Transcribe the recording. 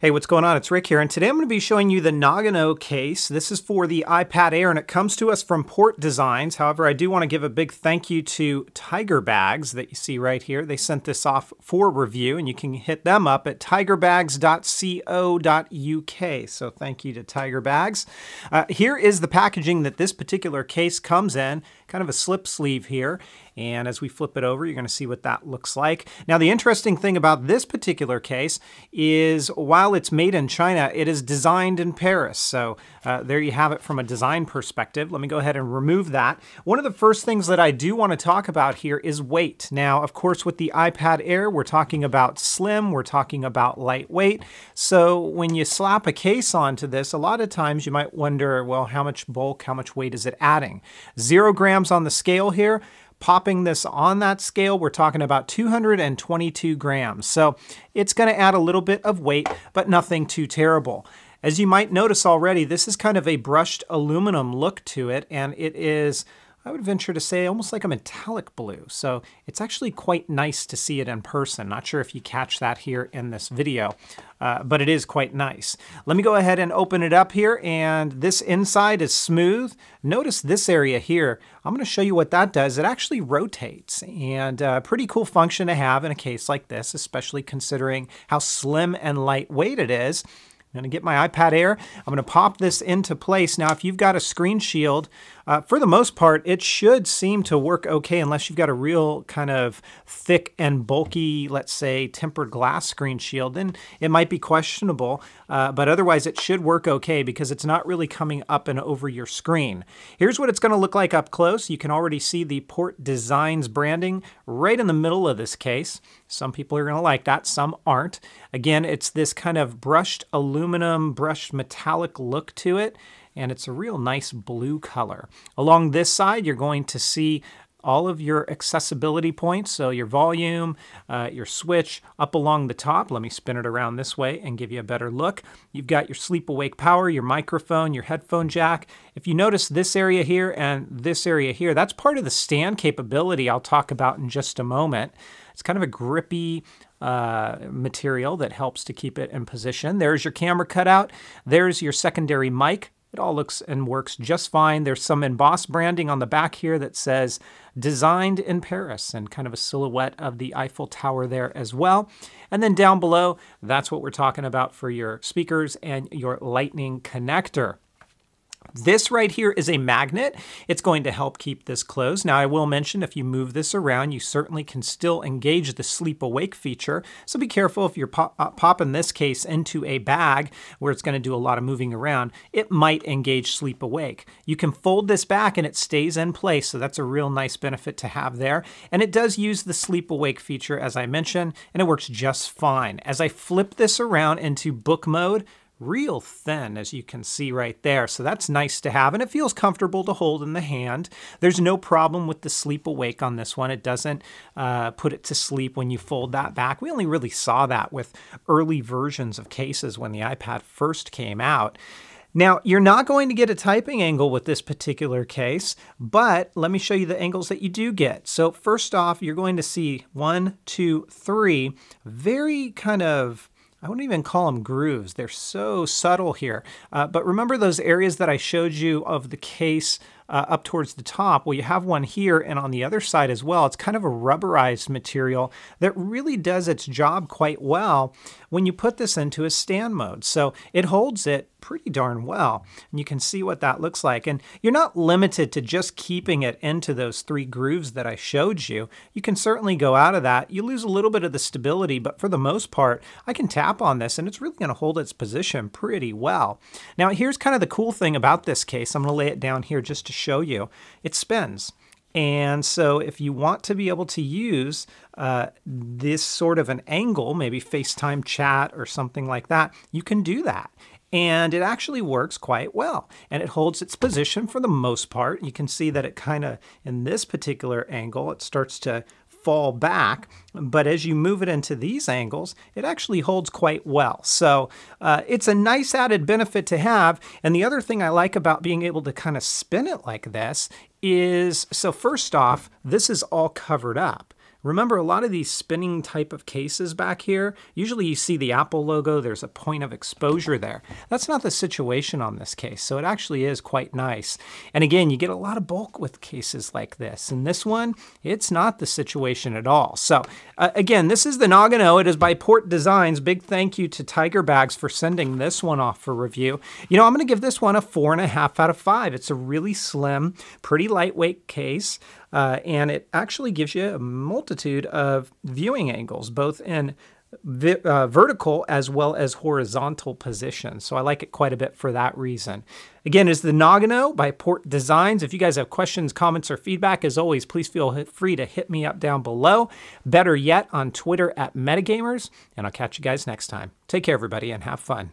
Hey, what's going on? It's Rick here, and today I'm going to be showing you the Nagano case. This is for the iPad Air, and it comes to us from Port Designs. However, I do want to give a big thank you to Tiger Bags that you see right here. They sent this off for review, and you can hit them up at tigerbags.co.uk. So thank you to Tiger Bags. Here is the packaging that this particular case comes in, kind of a slip sleeve here. And as we flip it over, you're going to see what that looks like. Now, the interesting thing about this particular case is while it's made in China, it is designed in Paris. So there you have it from a design perspective. Let me go ahead and remove that. One of the first things that I do want to talk about here is weight. Now, of course, with the iPad Air, we're talking about slim, we're talking about lightweight. So when you slap a case onto this, a lot of times you might wonder, well, how much bulk, how much weight is it adding? 0 grams on the scale here. Popping this on that scale, we're talking about 222 grams. So it's going to add a little bit of weight, but nothing too terrible. As you might notice already, this is kind of a brushed aluminum look to it, and it is, I would venture to say, almost like a metallic blue. So it's actually quite nice to see it in person. Not sure if you catch that here in this video, but it is quite nice. Let me go ahead and open it up here, and this inside is smooth. Notice this area here. I'm going to show you what that does. It actually rotates, and a pretty cool function to have in a case like this, especially considering how slim and lightweight it is. I'm going to get my iPad Air. I'm going to pop this into place. Now, if you've got a screen shield, for the most part, it should seem to work okay unless you've got a real kind of thick and bulky, let's say, tempered glass screen shield. Then it might be questionable, but otherwise it should work okay because it's not really coming up and over your screen. Here's what it's going to look like up close. You can already see the Port Designs branding right in the middle of this case. Some people are going to like that, some aren't. Again, it's this kind of brushed aluminum, brushed metallic look to it, and it's a real nice blue color. Along this side, you're going to see all of your accessibility points, so your volume, your switch up along the top. Let me spin it around this way and give you a better look. You've got your sleep-awake power, your microphone, your headphone jack. If you notice this area here and this area here, that's part of the stand capability I'll talk about in just a moment. It's kind of a grippy material that helps to keep it in position. There's your camera cutout. There's your secondary mic. It all looks and works just fine. There's some embossed branding on the back here that says designed in Paris and kind of a silhouette of the Eiffel Tower there as well. And then down below, that's what we're talking about for your speakers and your lightning connector. This right here is a magnet. It's going to help keep this closed. Now, I will mention if you move this around, you certainly can still engage the sleep-awake feature. So be careful if you're popping this case into a bag where it's going to do a lot of moving around. It might engage sleep-awake. You can fold this back and it stays in place, so that's a real nice benefit to have there. And it does use the sleep-awake feature, as I mentioned, and it works just fine. As I flip this around into book mode, real thin, as you can see right there. So that's nice to have, and it feels comfortable to hold in the hand. There's no problem with the sleep awake on this one. It doesn't put it to sleep when you fold that back. We only really saw that with early versions of cases when the iPad first came out. Now, you're not going to get a typing angle with this particular case, but let me show you the angles that you do get. So first off, you're going to see 1, 2, 3, very kind of, I wouldn't even call them grooves. They're so subtle here. But remember those areas that I showed you of the case up towards the top? Well, you have one here and on the other side as well. It's kind of a rubberized material that really does its job quite well when you put this into a stand mode. So it holds it pretty darn well. And you can see what that looks like. And you're not limited to just keeping it into those 3 grooves that I showed you. You can certainly go out of that. You lose a little bit of the stability, but for the most part, I can tap on this and it's really going to hold its position pretty well. Now, here's kind of the cool thing about this case. I'm going to lay it down here just to show you. It spins. And so if you want to be able to use this sort of an angle, maybe FaceTime chat or something like that, you can do that. And it actually works quite well. And it holds its position for the most part. You can see that it kind of, in this particular angle, it starts to fall back, but as you move it into these angles, it actually holds quite well. So it's a nice added benefit to have. And the other thing I like about being able to kind of spin it like this is, so first off, this is all covered up. Remember, a lot of these spinning type of cases back here, usually you see the Apple logo, there's a point of exposure there. That's not the situation on this case, so it actually is quite nice. And again, you get a lot of bulk with cases like this. And this one, it's not the situation at all. So again, this is the Nagano. It is by Port Designs. Big thank you to Tiger Bags for sending this one off for review. You know, I'm going to give this one a 4.5 out of 5. It's a really slim, pretty lightweight case. And it actually gives you a multitude of viewing angles, both in vertical as well as horizontal positions. So I like it quite a bit for that reason. Again, it's the Nagano by Port Designs. If you guys have questions, comments, or feedback, as always, please feel free to hit me up down below. Better yet, on Twitter @MetaGamers. And I'll catch you guys next time. Take care, everybody, and have fun.